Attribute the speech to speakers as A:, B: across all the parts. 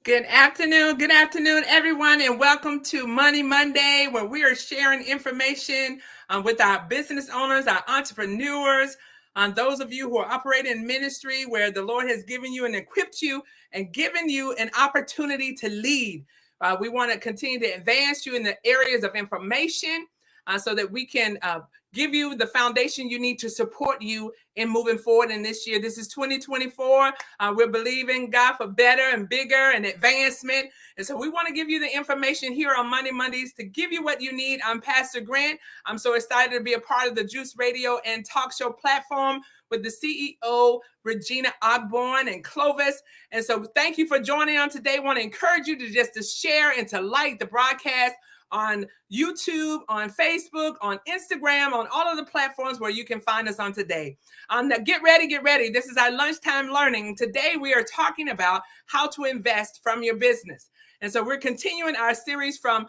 A: Good afternoon, everyone, and welcome to Money Monday, where we are sharing information with our business owners, our entrepreneurs, those of you who are operating in ministry, where the Lord has given you and equipped you and given you an opportunity to lead. We want to continue to advance you in the areas of information so that we can give you the foundation you need to support you in moving forward in this year. This is 2024. We're believing God for better and bigger and advancement. And so we want to give you the information here on Monday Mondays to give you what you need. I'm Pastor Grant. I'm so excited to be a part of the Juice Radio and Talk Show platform with the CEO, Regina Ogborn and Clovis. And so thank you for joining on today. I want to encourage you to share and to like the broadcast on YouTube, on Facebook, on Instagram, on all of the platforms where you can find us on today. Now get ready. This is our lunchtime learning. Today we are talking about how to invest from your business. And so we're continuing our series from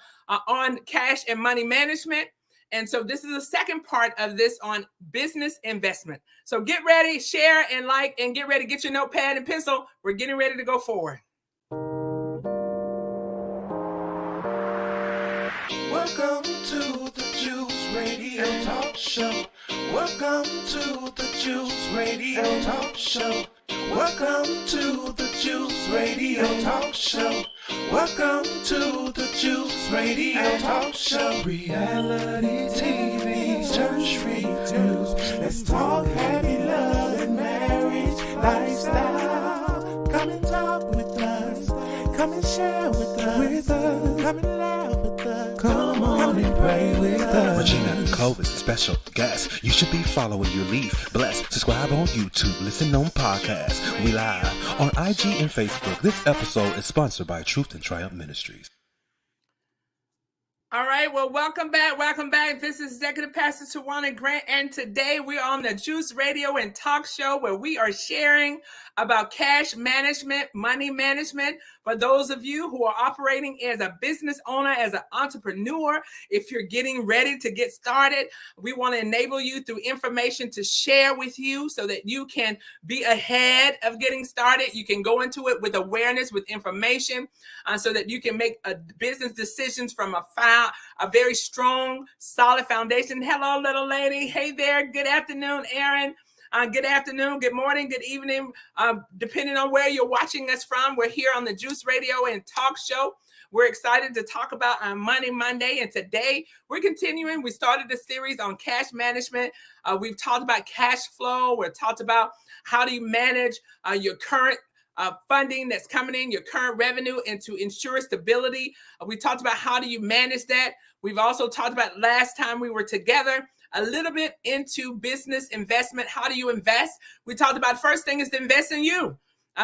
A: on cash and money management. And so this is the second part of this on business investment. So get ready, share and like, and get ready, get your notepad and pencil. We're getting ready to go forward.
B: Welcome to the Juice Radio Talk Show. Welcome to the Juice Radio Talk Show. Welcome to the Juice Radio Talk Show. Welcome to the Juice Radio Talk Show. Reality TV's church reviews. Let's talk happy love and marriage lifestyle. Come and talk with us. Come and share with us. Come and laugh with us. Come on and pray with us.
C: Regina and Clovis, special guest. You should be following your lead. Bless. Subscribe on YouTube. Listen on podcast. We live on IG and Facebook. This episode is sponsored by Truth and Triumph Ministries.
A: All right, well, welcome back. This is Executive Pastor Tawana Grant, and today we're on the Juice Radio and Talk Show where we are sharing about cash management, money management. For those of you who are operating as a business owner, as an entrepreneur, if you're getting ready to get started, we want to enable you through information to share with you so that you can be ahead of getting started. You can go into it with awareness, with information, so that you can make business decisions from a very strong, solid foundation. Hello, little lady. Hey there. Good afternoon, Aaron. Good afternoon, good morning, good evening, depending on where you're watching us from. We're here on the Juice Radio and Talk Show. We're excited to talk about our Money Monday, and today we're continuing. We started the series on cash management. We've talked about cash flow. We've talked about how do you manage your current funding that's coming in, your current revenue, and to ensure stability. We talked about how do you manage that. We've also talked about last time we were together a little bit into business investment. How do you invest? We talked about first thing is to invest in you.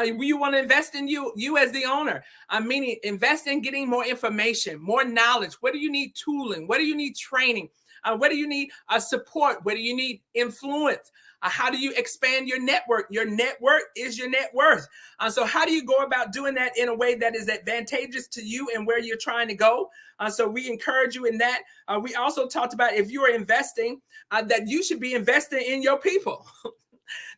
A: You want to invest in you as the owner, meaning invest in getting more information, more knowledge. What do you need tooling? What do you need training? What do you need support? What do you need influence? How do you expand your network? Your network is your net worth. So how do you go about doing that in a way that is advantageous to you and where you're trying to go? So we encourage you in that. We also talked about if you are investing, that you should be investing in your people.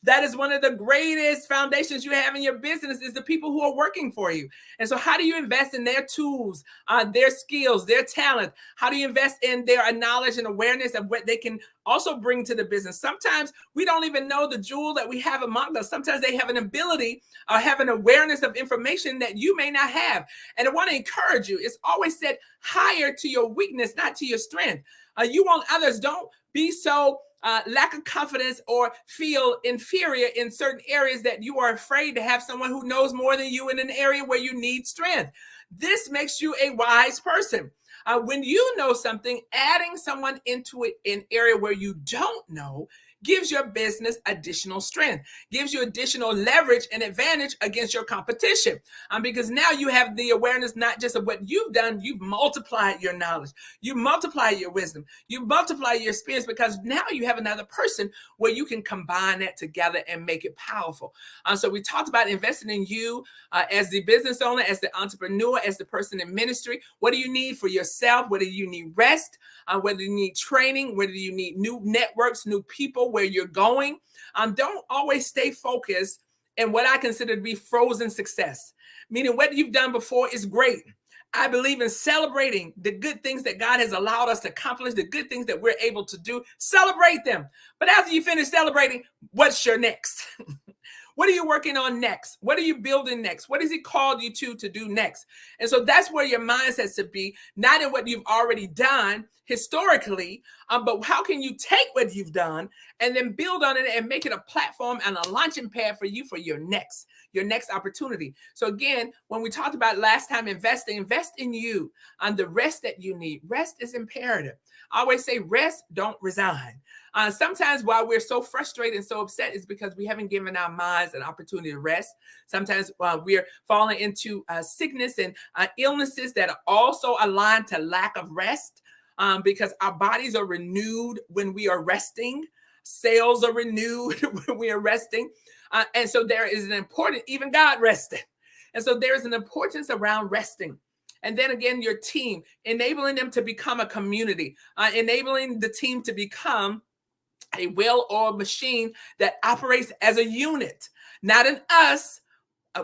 A: That is one of the greatest foundations you have in your business is the people who are working for you. And so how do you invest in their tools, their skills, their talent? How do you invest in their knowledge and awareness of what they can also bring to the business? Sometimes we don't even know the jewel that we have among us. Sometimes they have an ability or have an awareness of information that you may not have. And I want to encourage you. It's always said hire to your weakness, not to your strength. You want others. Don't be so lack of confidence or feel inferior in certain areas that you are afraid to have someone who knows more than you in an area where you need strength. This makes you a wise person. When you know something, adding someone into it in an area where you don't know gives your business additional strength, gives you additional leverage and advantage against your competition. Because now you have the awareness not just of what you've done, you've multiplied your knowledge, you multiply your wisdom, you multiply your experience, because now you have another person where you can combine that together and make it powerful. So we talked about investing in you as the business owner, as the entrepreneur, as the person in ministry. What do you need for yourself? Whether you need rest, whether you need training, whether you need new networks, new people, where you're going. Don't always stay focused in what I consider to be frozen success, meaning what you've done before is great. I believe in celebrating the good things that God has allowed us to accomplish, the good things that we're able to do. Celebrate them. But after you finish celebrating, what's your next? What are you working on next? What are you building next? What has he called you to do next? And so that's where your mindset should be, not in what you've already done historically, but how can you take what you've done and then build on it and make it a platform and a launching pad for you for your next opportunity. So again, when we talked about last time investing, invest in you on the rest that you need. Rest is imperative. I always say rest, don't resign. Sometimes why we're so frustrated and so upset is because we haven't given our minds an opportunity to rest. Sometimes we're falling into sickness and illnesses that are also aligned to lack of rest, because our bodies are renewed when we are resting. Cells are renewed when we are resting. And so there is an important, even God rested. And so there is an importance around resting. And then again, your team, enabling them to become a community, enabling the team to become a well-oiled machine that operates as a unit, not in us,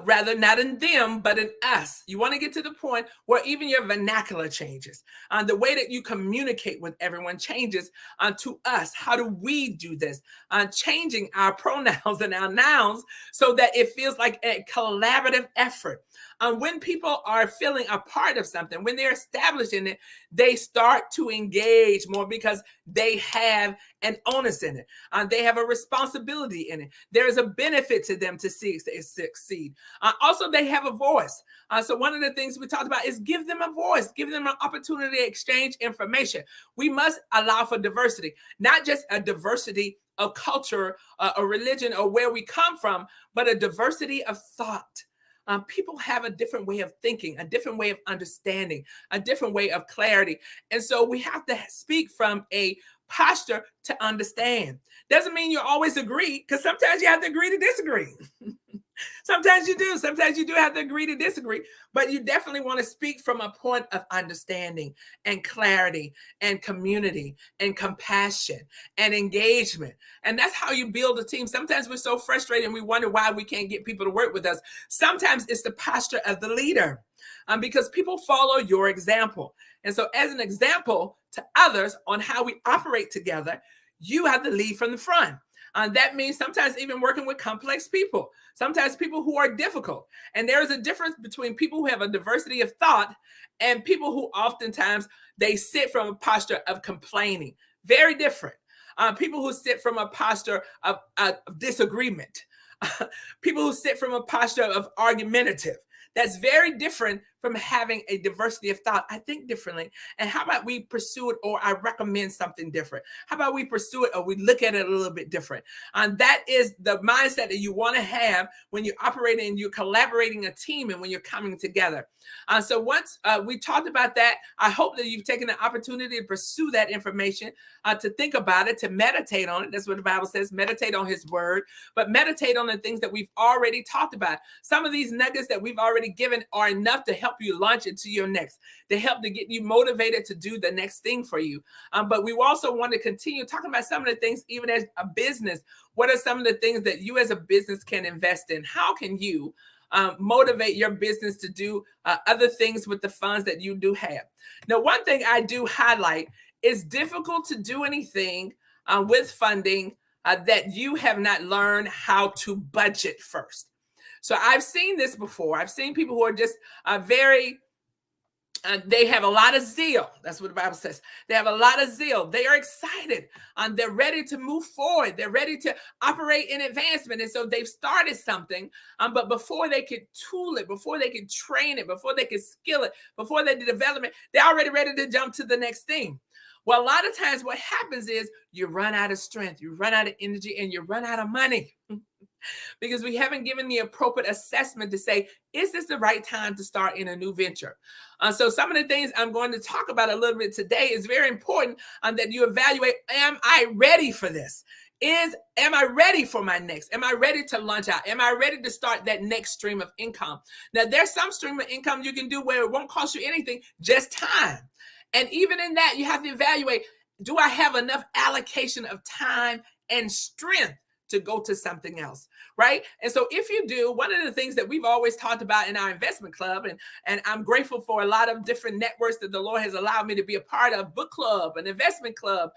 A: rather not in them, but in us. You want to get to the point where even your vernacular changes. The way that you communicate with everyone changes to us. How do we do this? Changing our pronouns and our nouns so that it feels like a collaborative effort. When people are feeling a part of something, when they're established in it, they start to engage more because they have an onus in it. They have a responsibility in it. There is a benefit to them to succeed. Also, they have a voice. So one of the things we talked about is give them a voice, give them an opportunity to exchange information. We must allow for diversity, not just a diversity of culture, or religion, or where we come from, but a diversity of thought. People have a different way of thinking, a different way of understanding, a different way of clarity. And so we have to speak from a posture to understand. Doesn't mean you always agree, because sometimes you have to agree to disagree. Sometimes you do. Sometimes you do have to agree to disagree, but you definitely want to speak from a point of understanding and clarity and community and compassion and engagement. And that's how you build a team. Sometimes we're so frustrated and we wonder why we can't get people to work with us. Sometimes it's the posture of the leader, because people follow your example. And so as an example to others on how we operate together, you have to lead from the front. That means sometimes even working with complex people, sometimes people who are difficult. And there is a difference between people who have a diversity of thought and people who oftentimes they sit from a posture of complaining. Very different. People who sit from a posture of disagreement. People who sit from a posture of argumentative. That's very different from having a diversity of thought. I think differently. And how about we pursue it, or I recommend something different? How about we pursue it, or we look at it a little bit different? And that is the mindset that you want to have when you're operating and you're collaborating a team and when you're coming together. So once we talked about that, I hope that you've taken the opportunity to pursue that information, to think about it, to meditate on it. That's what the Bible says, meditate on his word, but meditate on the things that we've already talked about. Some of these nuggets that we've already given are enough to help you launch into your next, to help to get you motivated to do the next thing for you. But we also want to continue talking about some of the things, even as a business. What are some of the things that you as a business can invest in? How can you motivate your business to do other things with the funds that you do have? Now, one thing I do highlight is difficult to do anything with funding that you have not learned how to budget first. So I've seen this before. I've seen people who are just they have a lot of zeal. That's what the Bible says. They have a lot of zeal. They are excited. They're ready to move forward. They're ready to operate in advancement. And so they've started something. But before they could tool it, before they could train it, before they could skill it, before they did development, they're already ready to jump to the next thing. Well, a lot of times what happens is you run out of strength, you run out of energy, and you run out of money. Because we haven't given the appropriate assessment to say, is this the right time to start in a new venture? So some of the things I'm going to talk about a little bit today is very important that you evaluate, am I ready for this? Am I ready for my next? Am I ready to launch out? Am I ready to start that next stream of income? Now, there's some stream of income you can do where it won't cost you anything, just time. And even in that, you have to evaluate, do I have enough allocation of time and strength to go to something else, right? And so if you do, one of the things that we've always talked about in our investment club, and I'm grateful for a lot of different networks that the Lord has allowed me to be a part of, book club, an investment club,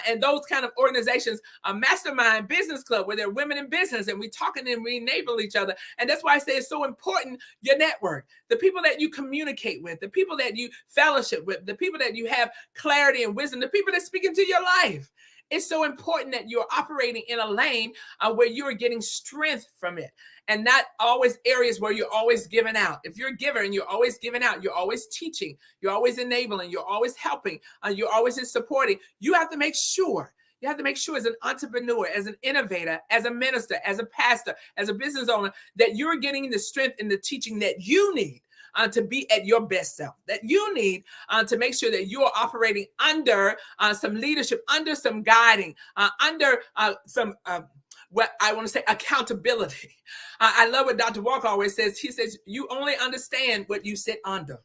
A: and those kind of organizations, a mastermind business club where there are women in business and we talking and we enable each other. And that's why I say it's so important, your network, the people that you communicate with, the people that you fellowship with, the people that you have clarity and wisdom, the people that speak into your life. It's so important that you're operating in a lane where you're getting strength from it, and not always areas where you're always giving out. If you're a giver and you're always giving out, you're always teaching, you're always enabling, you're always helping, you're always supporting. You have to make sure. You have to make sure as an entrepreneur, as an innovator, as a minister, as a pastor, as a business owner, that you're getting the strength and the teaching that you need to be at your best self, that you need to make sure that you are operating under some leadership, under some guiding, under some what I want to say, accountability. I love what Dr. Walker always says. He says, you only understand what you sit under.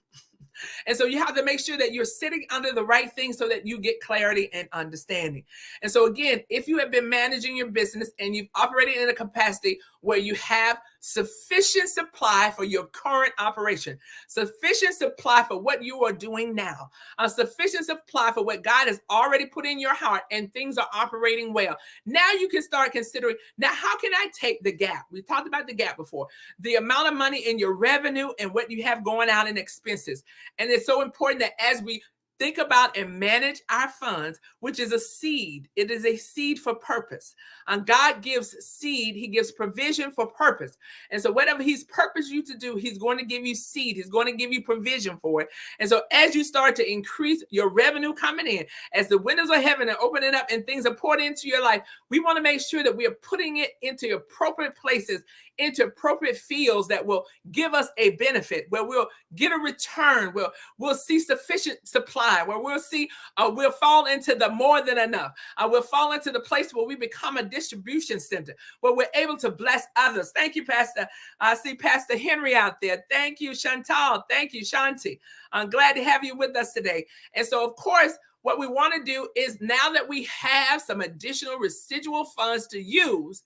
A: And so you have to make sure that you're sitting under the right thing so that you get clarity and understanding. And so again, if you have been managing your business and you've operated in a capacity where you have sufficient supply for your current operation, sufficient supply for what you are doing now, sufficient supply for what God has already put in your heart, and things are operating well. Now you can start considering, now how can I take the gap? We talked about the gap before, the amount of money in your revenue and what you have going out in expenses. And it's so important that as we think about and manage our funds, which is a seed. It is a seed for purpose. And God gives seed. He gives provision for purpose. And so whatever he's purposed you to do, he's going to give you seed. He's going to give you provision for it. And so as you start to increase your revenue coming in, as the windows of heaven are opening up and things are poured into your life, we want to make sure that we are putting it into appropriate places, into appropriate fields that will give us a benefit, where we'll get a return, where we'll see sufficient supply, where we'll see, we'll fall into the more than enough. We'll fall into the place where we become a distribution center, where we're able to bless others. Thank you, Pastor. I see Pastor Henry out there. Thank you, Chantal. Thank you, Shanti. I'm glad to have you with us today. And so, of course, what we want to do is, now that we have some additional residual funds to use,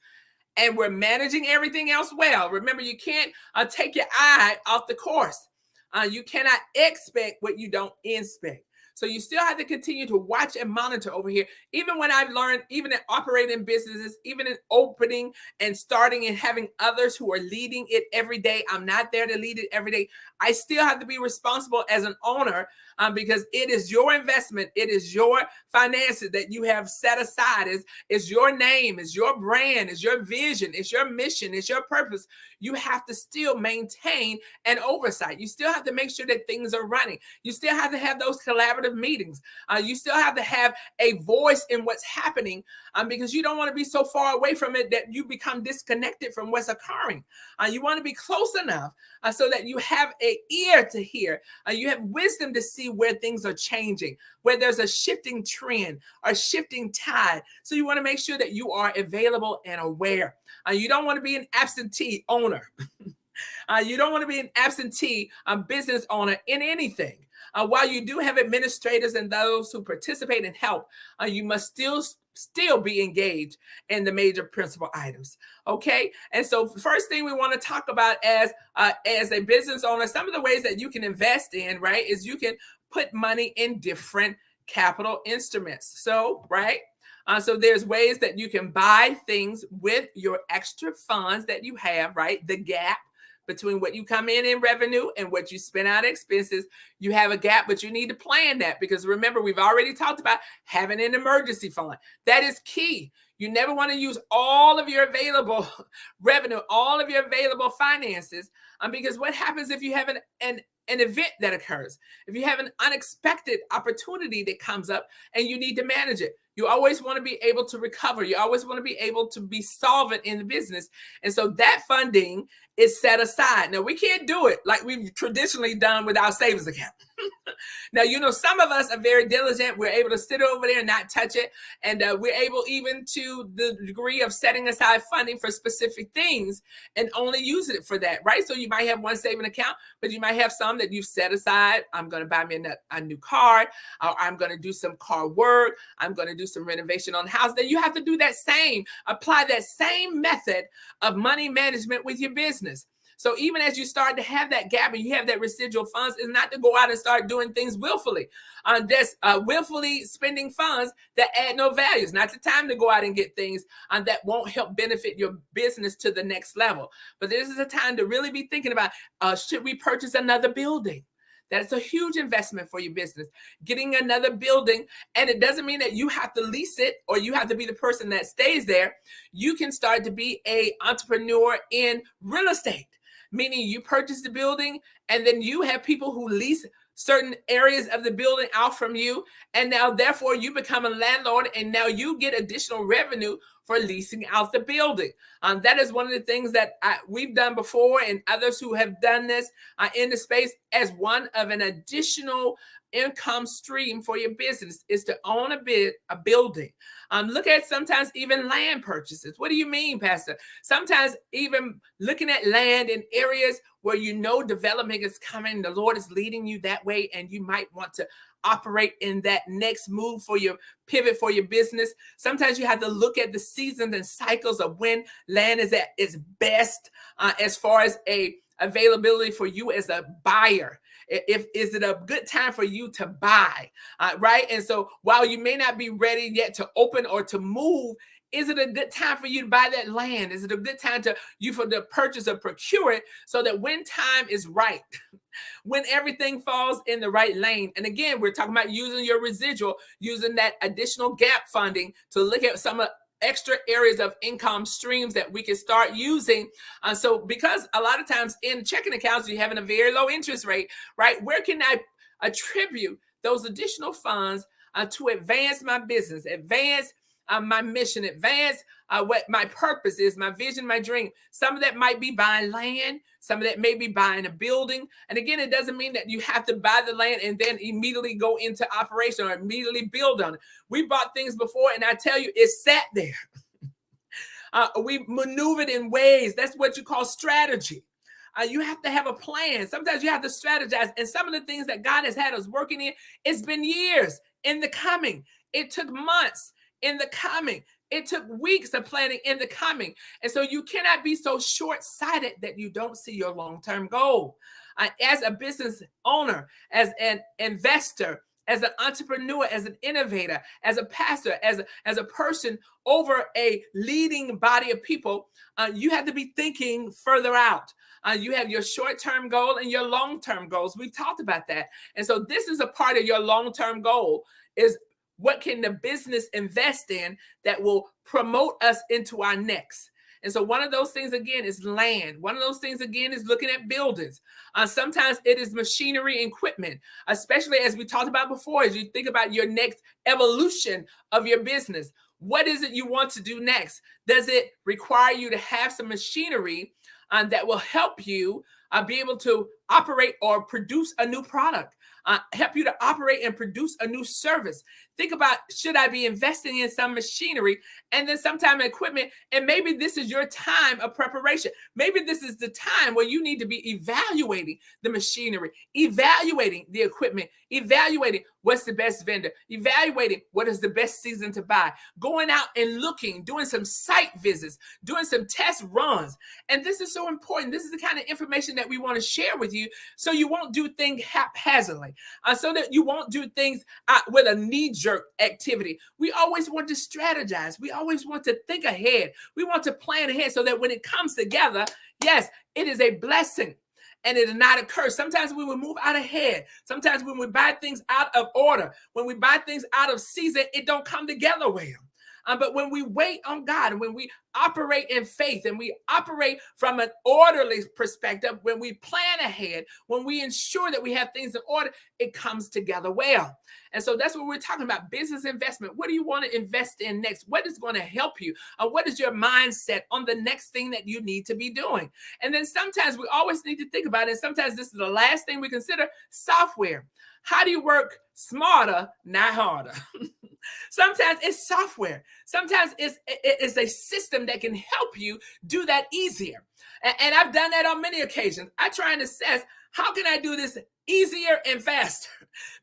A: and we're managing everything else well. Remember, you can't take your eye off the course. You cannot expect what you don't inspect. So you still have to continue to watch and monitor over here. Even when I've learned, even in operating businesses, even in opening and starting and having others who are leading it every day, I'm not there to lead it every day. I still have to be responsible as an owner, because it is your investment. It is your finances that you have set aside. It's your name, it's your brand, it's your vision, it's your mission, it's your purpose. You have to still maintain an oversight. You still have to make sure that things are running. You still have to have those collaborative meetings. You still have to have a voice in what's happening, because you don't want to be so far away from it that you become disconnected from what's occurring. You want to be close enough so that you have an ear to hear. You have wisdom to see where things are changing, where there's a shifting trend or shifting tide. So you want to make sure that you are available and aware. You don't want to be an absentee owner. You don't want to be an absentee business owner in anything. While you do have administrators and those who participate and help, you must still be engaged in the major principal items. Okay. And so first thing we want to talk about as a business owner, some of the ways that you can invest in, right, is you can put money in different capital instruments. So, right. So there's ways that you can buy things with your extra funds that you have, right? The gap between what you come in revenue and what you spend out expenses. You have a gap, but you need to plan that, because remember, we've already talked about having an emergency fund. That is key. You never want to use all of your available revenue, all of your available finances, because what happens if you have an event that occurs, if you have an unexpected opportunity that comes up and you need to manage it? You always want to be able to recover. You always want to be able to be solvent in the business. And so that funding is set aside. Now, we can't do it like we've traditionally done with our savings account. Now, some of us are very diligent. We're able to sit over there and not touch it. And we're able even to the degree of setting aside funding for specific things and only use it for that, right? So you might have one saving account, but you might have some that you've set aside. I'm going to buy me a new car, or I'm going to do some car work. I'm going to do some renovation on the house. Then you have to do that same, apply that same method of money management with your business. So even as you start to have that gap and you have that residual funds, is not to go out and start doing things willfully. That's willfully spending funds that add no value. It's not the time to go out and get things that won't help benefit your business to the next level. But this is a time to really be thinking about, should we purchase another building? That's a huge investment for your business, getting another building. And it doesn't mean that you have to lease it or you have to be the person that stays there. You can start to be an entrepreneur in real estate, meaning you purchase the building and then you have people who lease certain areas of the building out from you. And now, therefore, you become a landlord and now you get additional revenue for leasing out the building. That is one of the things that we've done before, and others who have done this in the space as one of an additional income stream for your business is to own a building. Look at sometimes even land purchases. What do you mean, Pastor? Sometimes even looking at land in areas where development is coming, the Lord is leading you that way, and you might want to operate in that next move for your pivot for your business. Sometimes you have to look at the seasons and cycles of when land is at its best as far as a availability for you as a buyer. Is it a good time for you to buy, right? And so while you may not be ready yet to open or to move, is it a good time for you to buy that land? Is it a good time for the purchase or procure it so that when time is right, when everything falls in the right lane? And again, we're talking about using your residual, using that additional gap funding to look at some of extra areas of income streams that we can start using. So because a lot of times in checking accounts, you're having a very low interest rate, right? Where can I attribute those additional funds to advance my business, advance my mission, advance what my purpose is, my vision, my dream? Some of that might be buying land. Some of that may be buying a building. And again, it doesn't mean that you have to buy the land and then immediately go into operation or immediately build on it. We bought things before, and I tell you, it sat there. We maneuvered in ways. That's what you call strategy. You have to have a plan. Sometimes you have to strategize. And some of the things that God has had us working in, it's been years in the coming. It took months in the coming. It took weeks of planning in the coming. And so you cannot be so short-sighted that you don't see your long-term goal. As a business owner, as an investor, as an entrepreneur, as an innovator, as a pastor, as a person over a leading body of people, you have to be thinking further out. You have your short-term goal and your long-term goals. We've talked about that. And so this is a part of your long-term goal, is what can the business invest in that will promote us into our next? And so one of those things, again, is land. One of those things, again, is looking at buildings. Sometimes it is machinery and equipment, especially as we talked about before, as you think about your next evolution of your business. What is it you want to do next? Does it require you to have some machinery that will help you be able to operate or produce a new product? Help you to operate and produce a new service? Think about, should I be investing in some machinery and then sometime equipment? And maybe this is your time of preparation. Maybe this is the time where you need to be evaluating the machinery, evaluating the equipment, evaluating what's the best vendor, evaluating what is the best season to buy, going out and looking, doing some site visits, doing some test runs. And this is so important. This is the kind of information that we want to share with you so you won't do things haphazardly, so that you won't do things with a knee-jerk activity. We always want to strategize. We always want to think ahead. We want to plan ahead so that when it comes together, yes, it is a blessing and it is not a curse. Sometimes when we move out ahead, sometimes when we buy things out of order, when we buy things out of season, it don't come together well. But when we wait on God, and when we operate in faith, and we operate from an orderly perspective, when we plan ahead, when we ensure that we have things in order, it comes together well. And so that's what we're talking about, business investment. What do you want to invest in next? What is going to help you? What is your mindset on the next thing that you need to be doing? And then sometimes we always need to think about it. And sometimes this is the last thing we consider: software. How do you work smarter, not harder? Sometimes it's software. Sometimes it's a system that can help you do that easier. And I've done that on many occasions. I try and assess, how can I do this easier and faster?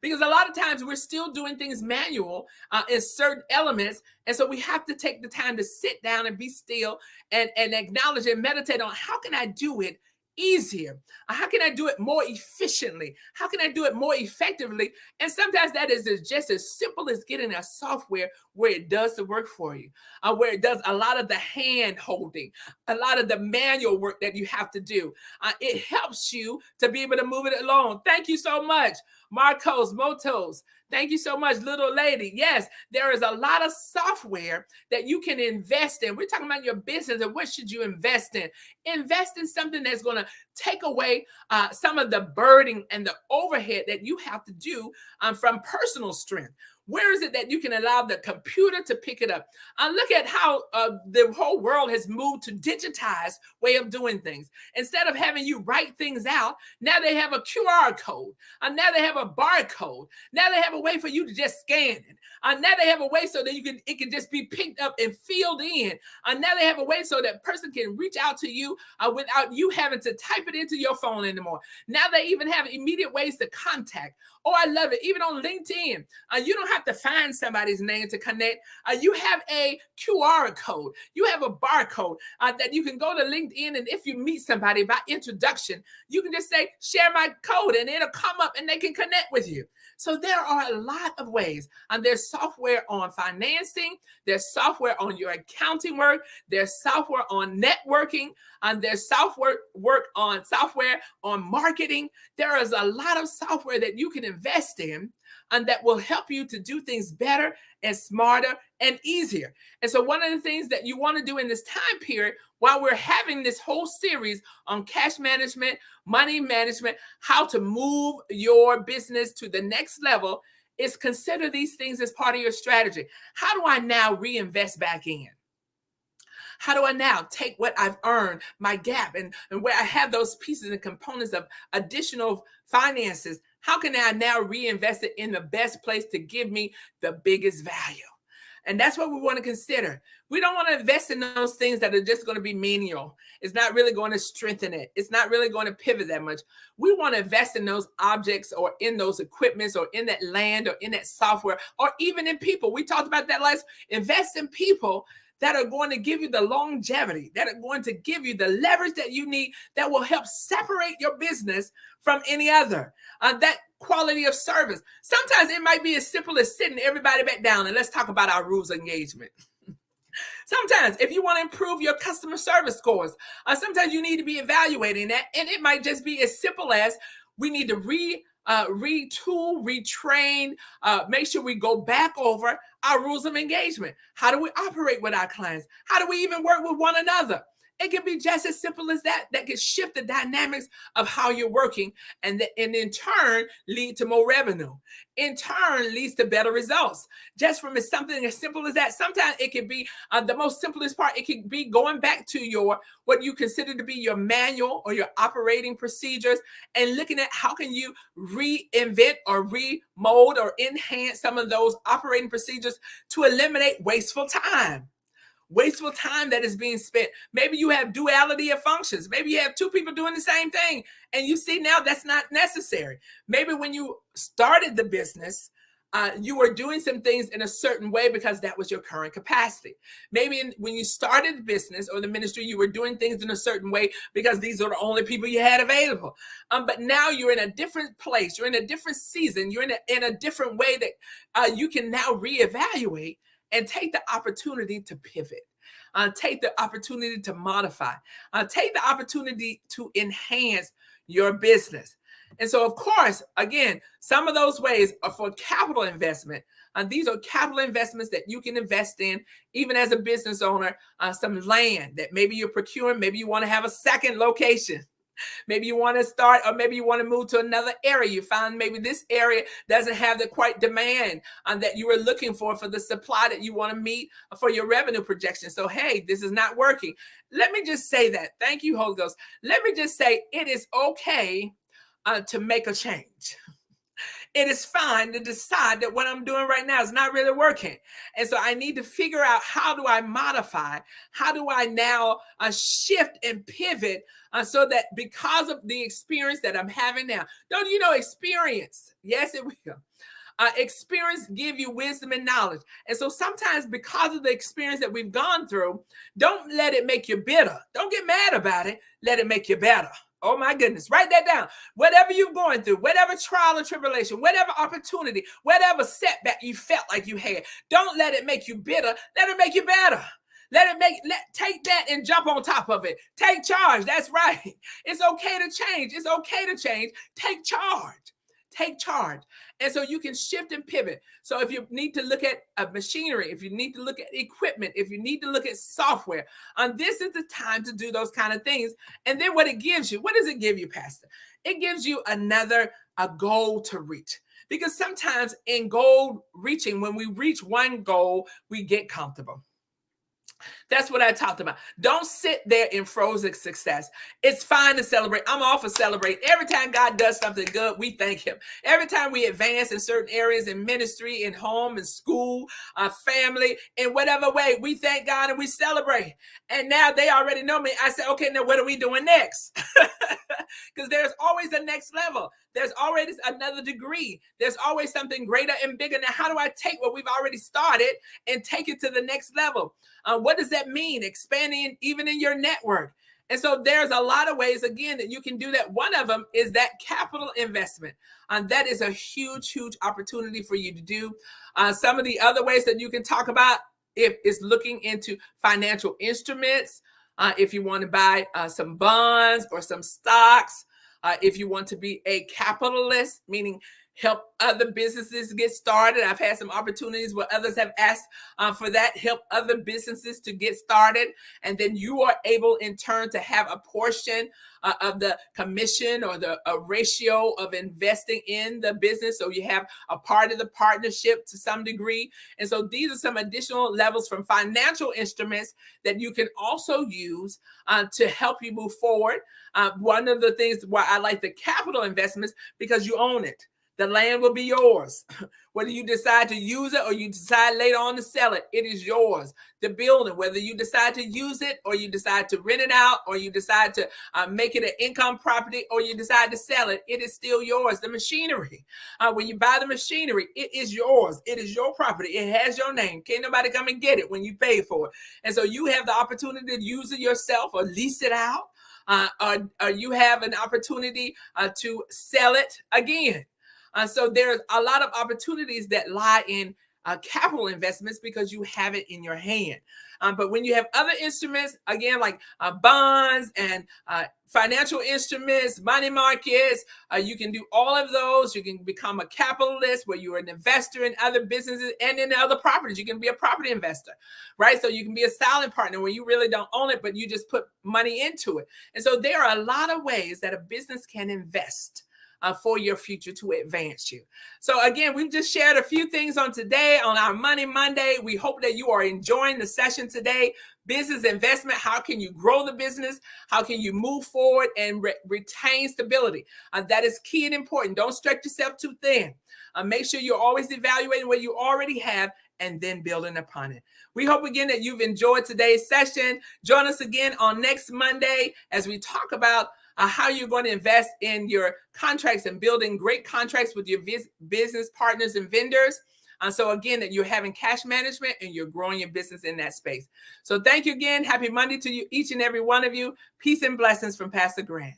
A: Because a lot of times we're still doing things manual in certain elements. And so we have to take the time to sit down and be still and acknowledge and meditate on, how can I do it easier? How can I do it more efficiently? How can I do it more effectively? And sometimes that is just as simple as getting a software where it does the work for you, where it does a lot of the hand holding, a lot of the manual work that you have to do. It helps you to be able to move it along. Thank you so much, Marcos Motos. Thank you so much, little lady. Yes, there is a lot of software that you can invest in. We're talking about your business and what should you invest in. Invest in something that's going to take away some of the burden and the overhead that you have to do from personal strength. Where is it that you can allow the computer to pick it up? Look at how the whole world has moved to digitized way of doing things. Instead of having you write things out, now they have a QR code. Now they have a barcode. Now they have a way for you to just scan it. Now they have a way so that it can just be picked up and filled in. Now they have a way so that person can reach out to you without you having to type it into your phone anymore. Now they even have immediate ways to contact. Oh, I love it. Even on LinkedIn, you don't have to find somebody's name to connect. You have a QR code. You have a barcode that you can go to LinkedIn, and if you meet somebody by introduction, you can just say, share my code, and it'll come up and they can connect with you. So there are a lot of ways. There's software on financing. There's software on your accounting work. There's software on networking. There's software on marketing. There is a lot of software that you can invest in and that will help you to do things better and smarter and easier. And so one of the things that you want to do in this time period, while we're having this whole series on cash management, money management, how to move your business to the next level, is consider these things as part of your strategy. How do I now reinvest back in? How do I now take what I've earned, my gap, and where I have those pieces and components of additional finances? How can I now reinvest it in the best place to give me the biggest value? And that's what we want to consider. We don't want to invest in those things that are just going to be menial. It's not really going to strengthen it. It's not really going to pivot that much. We want to invest in those objects or in those equipments or in that land or in that software or even in people. We talked about that last. Invest in people that are going to give you the longevity, that are going to give you the leverage that you need, that will help separate your business from any other. That quality of service. Sometimes it might be as simple as sitting everybody back down and let's talk about our rules of engagement. Sometimes if you want to improve your customer service scores, sometimes you need to be evaluating that. And it might just be as simple as we need to retool, retrain, make sure we go back over our rules of engagement. How do we operate with our clients? How do we even work with one another? It can be just as simple as that. That can shift the dynamics of how you're working and in turn lead to more revenue. In turn leads to better results. Just from something as simple as that. Sometimes it can be the most simplest part. It can be going back to what you consider to be your manual or your operating procedures and looking at how can you reinvent or remold or enhance some of those operating procedures to eliminate wasteful time. Wasteful time that is being spent. Maybe you have duality of functions. Maybe you have two people doing the same thing and you see now that's not necessary. Maybe when you started the business, you were doing some things in a certain way because that was your current capacity. Maybe when you started the business or the ministry, you were doing things in a certain way because these are the only people you had available. But now you're in a different place. You're in a different season. You're in a different way that you can now reevaluate and take the opportunity to pivot, take the opportunity to modify, take the opportunity to enhance your business. And so, of course, again, some of those ways are for capital investment. And these are capital investments that you can invest in, even as a business owner. Some land that maybe you're procuring, maybe you want to have a second location. Maybe you want to start, or maybe you want to move to another area. You find maybe this area doesn't have the quite demand that you were looking for the supply that you want to meet for your revenue projection. So, hey, this is not working. Let me just say that. Thank you, Holy Ghost. Let me just say it is okay to make a change. It is fine to decide that what I'm doing right now is not really working. And so I need to figure out, how do I modify? How do I now shift and pivot so that because of the experience that I'm having now? Don't you know experience? Yes, it will. Experience give you wisdom and knowledge. And so sometimes because of the experience that we've gone through, don't let it make you bitter. Don't get mad about it. Let it make you better. Oh my goodness, write that down. Whatever you're going through, whatever trial and tribulation, whatever opportunity, whatever setback you felt like you had, don't let it make you bitter. Let it make you better. Take that and jump on top of it. Take charge. That's right. It's okay to change. It's okay to change. Take charge. Take charge. And so you can shift and pivot. So if you need to look at machinery, if you need to look at equipment, if you need to look at software, this is the time to do those kind of things. And then what it gives you, what does it give you, Pastor? It gives you a goal to reach. Because sometimes in goal reaching, when we reach one goal, we get comfortable. That's what I talked about. Don't sit there in frozen success. It's fine to celebrate. I'm all for celebrate. Every time God does something good, we thank him. Every time we advance in certain areas in ministry, in home, in school, family, in whatever way, we thank God and we celebrate. And now they already know me. I say, okay, now what are we doing next? Because there's always a next level. There's already another degree. There's always something greater and bigger. Now, how do I take what we've already started and take it to the next level? What does that mean? Expanding even in your network. And so there's a lot of ways, again, that you can do that. One of them is that capital investment. That is a huge, huge opportunity for you to do. Some of the other ways that you can talk about is looking into financial instruments. If you want to buy some bonds or some stocks, if you want to be a capitalist, meaning help other businesses get started. I've had some opportunities where others have asked for that, help other businesses to get started. And then you are able in turn to have a portion of the commission or a ratio of investing in the business. So you have a part of the partnership to some degree. And so these are some additional levels from financial instruments that you can also use to help you move forward. One of the things why I like the capital investments, because you own it. The land will be yours. Whether you decide to use it or you decide later on to sell it, it is yours. The building, whether you decide to use it or you decide to rent it out or you decide to make it an income property or you decide to sell it, it is still yours. The machinery, when you buy the machinery, it is yours. It is your property. It has your name. Can't nobody come and get it when you pay for it. And so you have the opportunity to use it yourself or lease it out. Or you have an opportunity to sell it again. So there's a lot of opportunities that lie in capital investments because you have it in your hand. But when you have other instruments, again, like bonds and financial instruments, money markets, you can do all of those. You can become a capitalist where you're an investor in other businesses and in other properties. You can be a property investor, right? So you can be a silent partner where you really don't own it, but you just put money into it. And so there are a lot of ways that a business can invest for your future to advance you. So again, we've just shared a few things on today on our Money Monday. We hope that you are enjoying the session today. Business investment, how can you grow the business? How can you move forward and retain stability? That is key and important. Don't stretch yourself too thin. Make sure you're always evaluating what you already have and then building upon it. We hope again that you've enjoyed today's session. Join us again on next Monday as we talk about how you're going to invest in your contracts and building great contracts with your business partners and vendors. So again, that you're having cash management and you're growing your business in that space. So thank you again. Happy Monday to you, each and every one of you. Peace and blessings from Pastor Grant.